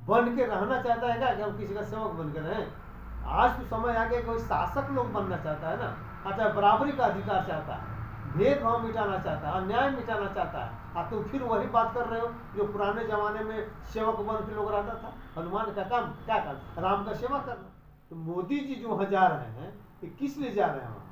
बन के रहना चाहता है क्या कि हम किसी का सेवक बन के रहें? आज तो समय आ गया कि कोई शासक लोग बनना चाहता है ना। अच्छा, बराबरी का अधिकार चाहता है, भेदभाव मिटाना चाहता है, अन्याय मिटाना चाहता है। तुम फिर वही बात कर रहे हो जो पुराने जमाने में सेवक बन के लोग रहता था। हनुमान का काम क्या करना? राम का सेवा करना। तो मोदी जी जो वहाँ जा रहे हैं, ये किस लिए जा रहे हैं वहाँ?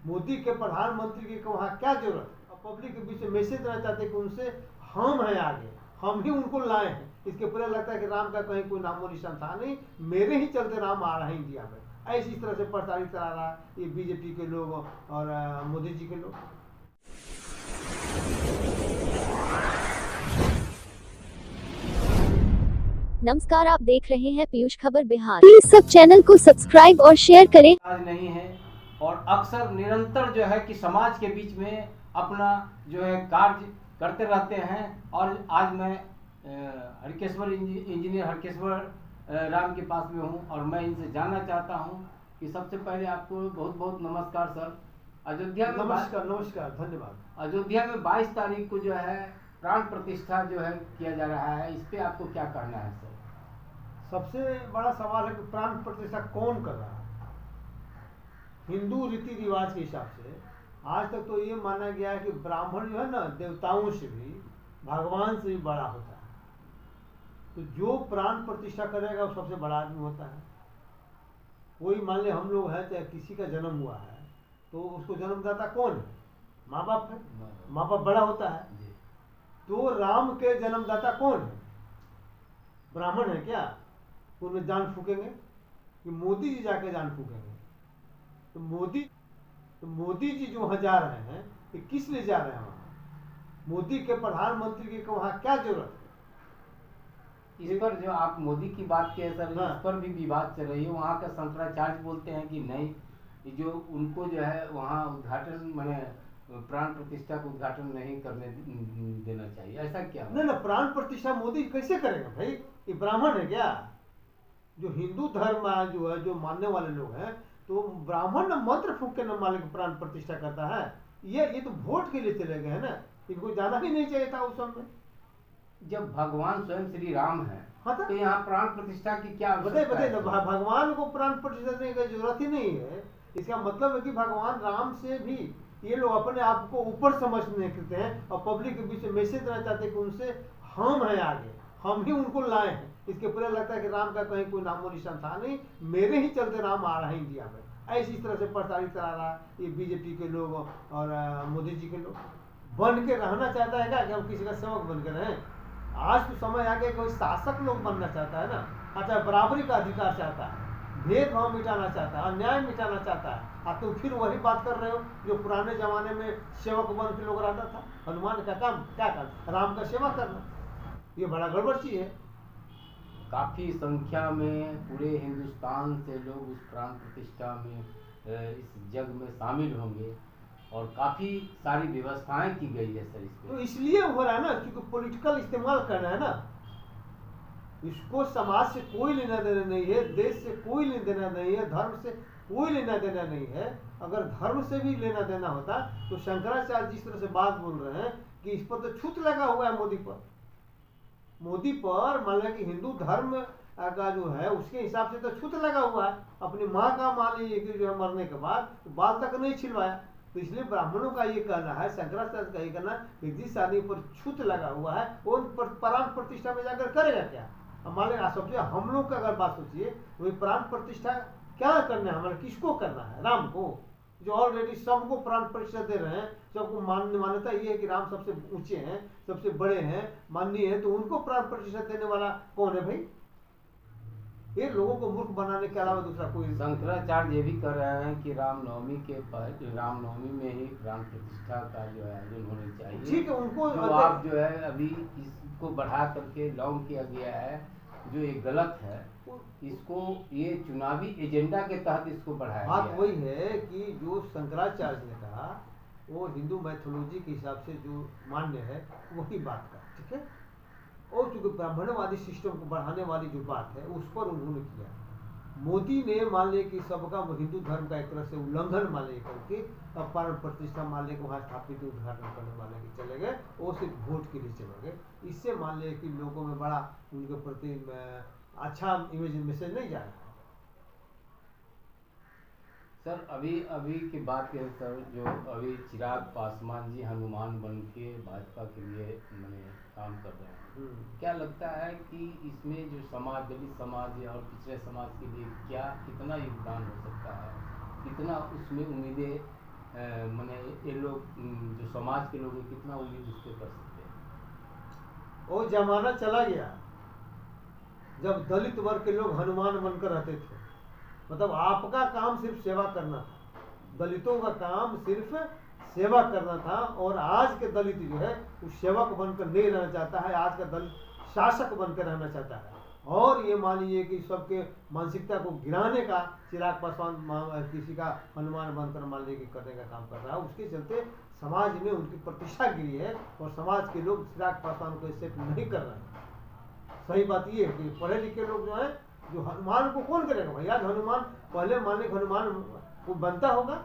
मोदी के प्रधानमंत्री की वहाँ क्या जरूरत है? पब्लिक के बीच में मैसेज देना चाहते हैं कि उनसे हम हैं आगे, हम ही उनको लाए हैं। इसके पूरा लगता है कि राम का कहीं कोई नामो निशान था नहीं, मेरे ही चलते राम आ रहा है इंडिया में। ऐसी तरह से प्रचारित करा रहा है ये बीजेपी के लोग और मोदी जी के लोग। नमस्कार, आप देख रहे हैं पीयूष खबर बिहार। प्लीज सब चैनल को सब्सक्राइब और शेयर करें। आज नहीं है और अक्सर निरंतर जो है कि समाज के बीच में अपना जो है कार्य करते रहते हैं। और आज मैं हरकेश्वर इंजीनियर हरकेश्वर राम के पास में हूं और मैं इनसे जानना चाहता हूं कि सबसे पहले आपको बहुत बहुत नमस्कार सर। अयोध्या में नमस्कार, धन्यवाद। अयोध्या में 22 तारीख को जो है प्राण प्रतिष्ठा जो है किया जा रहा है, इस पे आपको क्या कहना है सर? सबसे बड़ा सवाल है कि प्राण प्रतिष्ठा कौन कर रहा है? हिंदू रीति रिवाज के हिसाब से आज तक तो ये माना गया है कि ब्राह्मण जो है ना, देवताओं से भी, भगवान से भी बड़ा होता है। तो जो प्राण प्रतिष्ठा करेगा वो सबसे बड़ा आदमी होता है। कोई मान ले हम लोग हैं, चाहे किसी का जन्म हुआ है तो उसको जन्मदाता कौन है? माँ बाप है। माँ बाप बड़ा होता है। तो राम के जन्मदाता कौन है? ब्राह्मण है क्या? उनमें जान फूकेंगे कि मोदी जी जाके जान फूकेंगे? तो मोदी जी जो वहाँ जा रहे हैं, ये किस लिए जा रहे हैं वहाँ? मोदी के प्रधानमंत्री की वहाँ क्या जरूरत है? इस पर जो आप मोदी की बात किए सर, इस पर भी विवाद चल रही है। वहाँ का शंकराचार्य बोलते हैं कि नहीं, जो उनको जो है वहाँ उद्घाटन मैंने प्राण प्रतिष्ठा का उद्घाटन नहीं करने देना चाहिए। ऐसा क्या? नहीं ना, प्राण प्रतिष्ठा मोदी कैसे करेगा भाई? ये ब्राह्मण है क्या? जो हिंदू धर्म जो है, जो मानने वाले लोग हैं, तो ब्राह्मण न मंत्र फूक के न मालिक प्राण प्रतिष्ठा करता है। ये तो वोट के लिए चले गए हैं ना, इनको जाना ही नहीं चाहिए था उस समय। जब भगवान स्वयं श्री राम है, हाँ तो यहाँ प्राण प्रतिष्ठा की क्या बताइए भगवान को प्राण प्रतिष्ठा देने की जरूरत ही नहीं है। इसका मतलब है कि भगवान राम से भी ये लोग अपने आप को ऊपर समझने करते हैं और पब्लिक के बीच में मैसेज देना चाहते हैं कि उनसे हम हैं आगे, हम ही उनको लाए हैं। इसके पूरा लगता है कि राम का कहीं कोई नामो निशान था नहीं, मेरे ही चलते राम आ रहा है इंडिया में। ऐसी तरह से प्रचारित करा रहा है ये बीजेपी के लोग और मोदी जी के लोग। बन के रहना चाहता है क्या कि हम किसी का सेवक बन के रहें? आज तो समय आ गया कि कोई शासक लोग बनना चाहता है ना। अच्छा, बराबरी का अधिकार चाहता है, भेदभाव मिटाना चाहता है, अन्याय मिटाना चाहता है। तुम फिर वही बात कर रहे हो जो पुराने जमाने में सेवक बन के लोग रहता था। हनुमान का काम क्या करना? राम का सेवा करना। ये बड़ा गड़बड़ चीज है। काफी संख्या में पूरे हिंदुस्तान से लोग उस प्राण प्रतिष्ठा में इस जग में शामिल होंगे और काफी सारी व्यवस्थाएं की गई है सर इसमें। तो इसलिए हो रहा है ना, क्योंकि पॉलिटिकल इस्तेमाल करना है ना। इसको समाज से कोई लेना देना नहीं है, देश से कोई लेना देना नहीं है, धर्म से कोई लेना देना नहीं है। अगर धर्म से भी लेना देना होता तो शंकराचार्य जिस तरह से बात बोल रहे हैं कि इस पर तो छूत लगा हुआ है मोदी पर मान लिया कि हिंदू धर्म का जो है उसके हिसाब से तो छूत लगा हुआ है। अपनी माँ का मान लीजिए कि जो है मरने के बाद तो बाल तक नहीं छिलवाया। तो इसलिए ब्राह्मणों का ये कहना है, शंकराचार्य का ये कहना है कि जिस आदमी पर छूत लगा हुआ है वो प्राण प्रतिष्ठा में जाकर करेगा क्या? मान लिया सोचिए, हम लोग का अगर बात सोचिए, वही प्राण प्रतिष्ठा क्या करना है? हमारे किसको करना है? राम को, जो ऑलरेडी सबको प्राण प्रतिष्ठा दे रहे हैं। सबको मान्यता ये है कि राम सबसे ऊंचे हैं, सबसे बड़े हैं, माननीय है। तो उनको प्राण प्रतिष्ठा देने वाला कौन है भाई? ये लोगों को मूर्ख बनाने के अलावा दूसरा कोई। शंकराचार्य ये भी कर रहे हैं कि रामनवमी में ही प्राण प्रतिष्ठा का जो है आयोजन होना चाहिए। ठीक है, उनको जो आप जो है अभी इसको बढ़ा करके लॉन्च किया गया है, जो ये गलत है। इसको ये चुनावी एजेंडा के तहत इसको बढ़ाया गया। बात वही है कि जो शंकराचार्य ने कहा वो हिंदू मैथोलॉजी के हिसाब से जो मान्य है वही बात का, ठीक है। और चूंकि ब्राह्मणवादी सिस्टम को बढ़ाने वाली जो बात है उस पर उन्होंने किया। मोदी ने मान लिया कि सबका हिंदू धर्म का एक तरह से उल्लंघन मान लिया करके अब प्राण प्रतिष्ठा मान लिया कि वहाँ स्थापित उद्घाटन करने वाले के चले गए, वो सिर्फ वोट के लिए चले गए। इससे मान लिया कि लोगों में बड़ा उनके प्रति अच्छा इमेज मैसेज नहीं जा रहा है। सर अभी की बात करें सर, जो अभी चिराग पासवान जी हनुमान बन के भाजपा के लिए मैंने काम कर रहे हैं, क्या लगता है कि इसमें जो समाज, दलित समाज और पिछड़े समाज के लिए क्या कितना योगदान हो सकता है, कितना उसमें उम्मीदें मैंने ये लोग जो समाज के लोग हैं कितना उम्मीद उस पर कर सकते हैं? वो जमाना चला गया जब दलित वर्ग के लोग हनुमान बनकर रहते थे। मतलब आपका काम सिर्फ सेवा करना था, दलितों का काम सिर्फ सेवा करना था। और आज के दलित जो है वो सेवक बनकर नहीं रहना चाहता है, आज का दलित शासक बनकर रहना चाहता है। और ये मान लीजिए कि सबके मानसिकता को गिराने का चिराग पासवान किसी का हनुमान बनकर मान लीजिए करने का काम कर रहा है। उसके चलते समाज में उनकी प्रतिष्ठा गिरी है और समाज के लोग चिराग पासवान को एक्सेप्ट नहीं कर रहे हैं। सही बात ये है कि पढ़े लिखे लोग जो है, जो हनुमान को कौन करेगा भाई? आज हनुमान पहले मान लीजिए हनुमान वो बनता होगा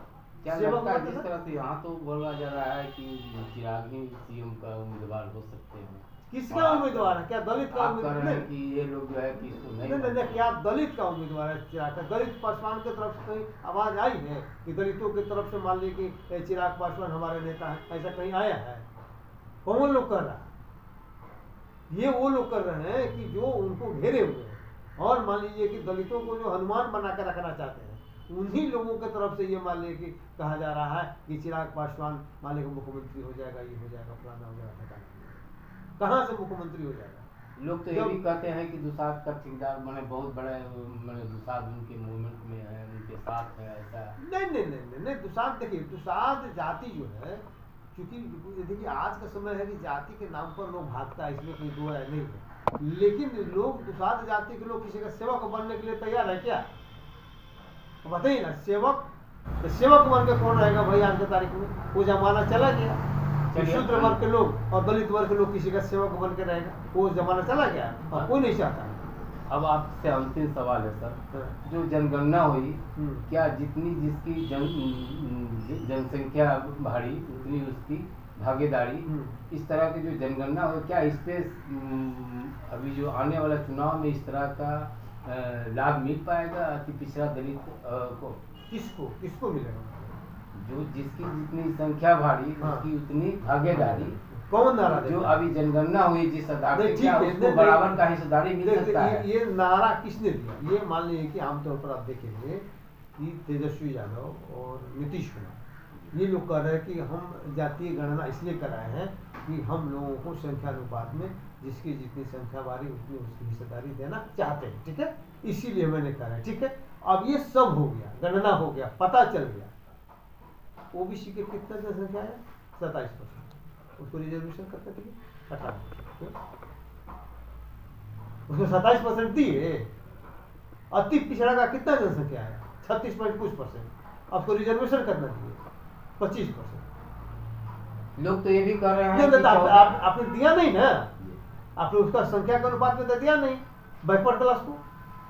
क्या लगता है? जिस तरह से यहाँ तो बोला जा रहा है कि चिराग ही सीएम का उम्मीदवार हो सकते हैं। किसका उम्मीदवार है? क्या दलित का उम्मीदवार है कि ये लोग जो है कि इसको नहीं, क्या दलित का उम्मीदवार है चिराग का? दलित पासवान की तरफ से कहीं आवाज आई है कि दलितों की तरफ से मान लीजिए कि चिराग पासवान हमारे नेता है, ऐसा कहीं आया है? कौन लोग कर रहा है? ये वो लोग कर रहे हैं कि जो उनको घेरे हुए हैं और मान लीजिए कि दलितों को जो हनुमान बना कर रखना चाहते हैं, उन्हीं लोगों की तरफ से ये मान लीजिए कि कहा जा रहा है कि चिराग पासवान मान लीजिए मुख्यमंत्री हो जाएगा, ये हो जाएगा, फलाना हो जाएगा। कहाँ से मुख्यमंत्री हो जाएगा? लोग तो ये भी कहते हैं कि दुसाद का ठेकेदार मैंने बहुत बड़े दुसाद उनके मूवमेंट में है, उनके साथ है, ऐसा नहीं। दुसाद देखिए, दुसाद जाति जो है, क्योंकि देखिए आज का समय है कि जाति के नाम पर लोग भागता है, इसमें कोई दो नहीं है। लेकिन लोग दुसाद जाति के लोग किसी का सेवक बनने के लिए तैयार है क्या? बताइए ना। सेवक बन के कौन रहेगा भाई? आज की तारीख में वो जमाना चला गया। शूद्र वर्ग के लोग और दलित वर्ग के लोग किसी का सेवक बन के रहेगा, वो जमाना चला गया और कोई नहीं चाहता। अब आपसे अंतिम सवाल है सर, जो जनगणना हुई, क्या जितनी जिसकी जनसंख्या भारी उतनी उसकी भागीदारी, इस तरह की जो जनगणना हो, क्या इस पे अभी जो आने वाला चुनाव में इस तरह का लाभ मिल पाएगा अति पिछड़ा दलित को? किसको मिलेगा? जो जिसकी जितनी संख्या भारी उसकी उतनी भागीदारी। कौन नारा जो अभी जनगणना हुई जिस आधार पे क्या उसको बराबर का हिस्सेदारी मिल सकता है? ये नारा किसने दिया? ये मान लीजिए कि आमतौर पर आप देखेंगे कि तेजस्वी यादव और नीतीश कुमार ये लोग कह रहे हैं कि हम जातीय गणना इसलिए कराए हैं कि हम लोगों को संख्यानुपात में जिसकी जितनी संख्या बारी उतनी उसकी हिस्सेदारी देना चाहते हैं। ठीक है, इसीलिए मैंने कहा है। ठीक है, अब ये सब हो गया, गणना हो गया, पता चल गया ओबीसी के कितना जनसंख्या है? 27%। उसको रिजर्वेशन करते थे 18%, उसको 27% दिए। अति पिछड़ा का कितना जनसंख्या है? 36.कुछ%। आपको रिजर्वेशन करना चाहिए 25%। लोग तो ये भी कर रहे हैं आपने दिया नहीं ना, आपने उसका संख्या के अनुपात में दिया नहीं बैकवर्ड क्लास को,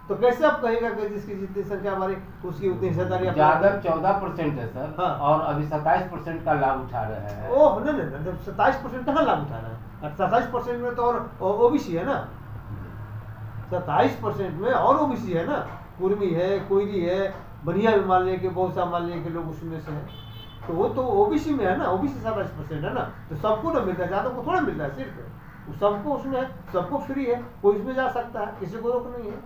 तो कैसे आप कहेगा कि जिसकी जितनी संख्या हमारी उसकी उतनी हिस्सेदारी? ज्यादा 14% है सर। हाँ। और अभी 27% का लाभ उठा रहे हैं। ओह नहीं, 27% कहाँ लाभ उठा रहे हैं? 27% में तो और ओबीसी है ना, 27% में और ओबीसी है ना, कुर्मी है, कोयली है, बनिया मान लिया कि बहुत सा मान लिया कि लोग उसमें से है, तो वो तो ओबीसी में है ना। ओबीसी 27% है ना, तो सबको ना मिलता है, ज्यादा को थोड़ा मिलता है, सिर्फ सबको उसमें है, सबको फ्री है, कोई इसमें जा सकता है, किसी को रोक नहीं है।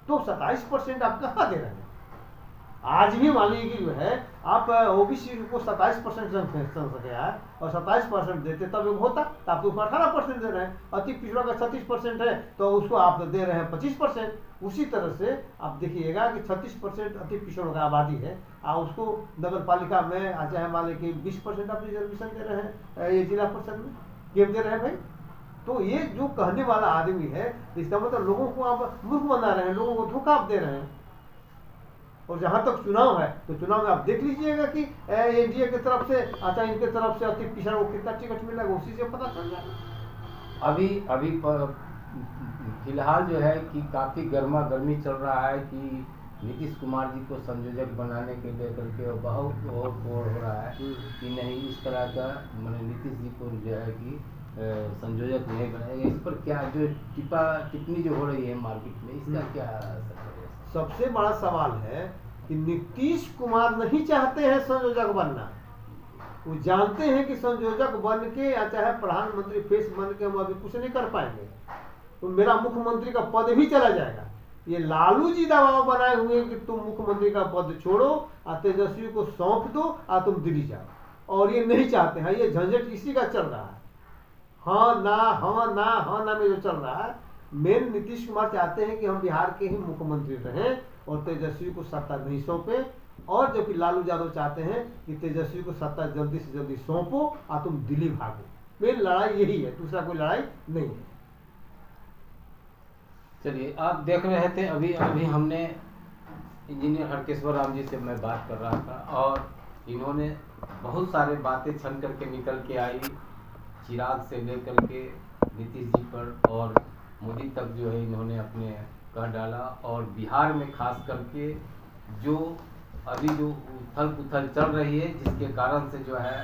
तो 27% आप कहाँ दे रहे हैं? आज भी मान लीजिए कि जो है आप ओबीसी को 27% संख्या है और 27% देते तब एक होता, तो आप तो 18% दे रहे हैं। अति पिछड़ा का 36% है तो उसको आप दे रहे हैं 25%। उसी तरह से आप देखिएगा कि 36% अति पिछड़ा का आबादी है, उसको नगर पालिका में चाहे मान लीजिए कि 20% आप रिजर्वेशन दे रहे हैं, ये जिला परिषद में क्यों दे रहे हैं भाई? तो ये जो कहने वाला आदमी है, इसका मतलब लोगों को आप मूर्ख बना रहे हैं, लोगों को धोखा आप दे रहे हैं। और जहां तक चुनाव है तो चुनाव में आप देख लीजिएगा कि एनडीए की तरफ से अच्छा इनके तरफ से अति पिछड़ा को कितना टिकट मिलेगा, उसी से पता चल जाएगा। अभी फिलहाल जो है कि काफ़ी गर्मा गर्मी चल रहा है कि नीतीश कुमार जी को संयोजक बनाने के लेकर के बहुत और हो रहा है कि नहीं इस तरह का मैंने नीतीश जी को जो है कि संयोजक नहीं बनाएगा। इस पर क्या जो टिप्पणी जो हो रही है मार्केट में, इसका क्या असर है? सबसे बड़ा सवाल है कि नीतीश कुमार नहीं चाहते हैं संयोजक बनना। वो जानते हैं कि संयोजक बन के या चाहे प्रधानमंत्री फेस बन के हम अभी कुछ नहीं कर पाएंगे, तो मेरा मुख्यमंत्री का पद भी चला जाएगा। ये लालू जी दबाव बनाए हुए हैं कि तुम मुख्यमंत्री का पद छोड़ो और तेजस्वी को सौंप दो और तुम दिल्ली जाओ, और ये नहीं चाहते हैं। ये झंझट इसी का चल रहा है, हाँ ना हाँ ना हाँ ना में जो चल रहा है। मेन नीतीश कुमार चाहते हैं कि हम बिहार के ही मुख्यमंत्री रहें और तेजस्वी को सत्ता नहीं सौंपे, और जबकि लालू यादव चाहते हैं कि तेजस्वी को सत्ता जल्दी से जल्दी सौंपो और तुम दिल्ली भागो। मेन लड़ाई यही है, दूसरा कोई लड़ाई नहीं है। चलिए, आप देख रहे थे अभी हमने इंजीनियर हरकेश्वर राम जी से मैं बात कर रहा था, और इन्होंने बहुत सारे बातें छन करके निकल के आई, चिराग से लेकर के नीतीश जी पर और मोदी तक जो है इन्होंने अपने कह डाला। और बिहार में खास करके जो अभी जो उथल पुथल चल रही है, जिसके कारण से जो है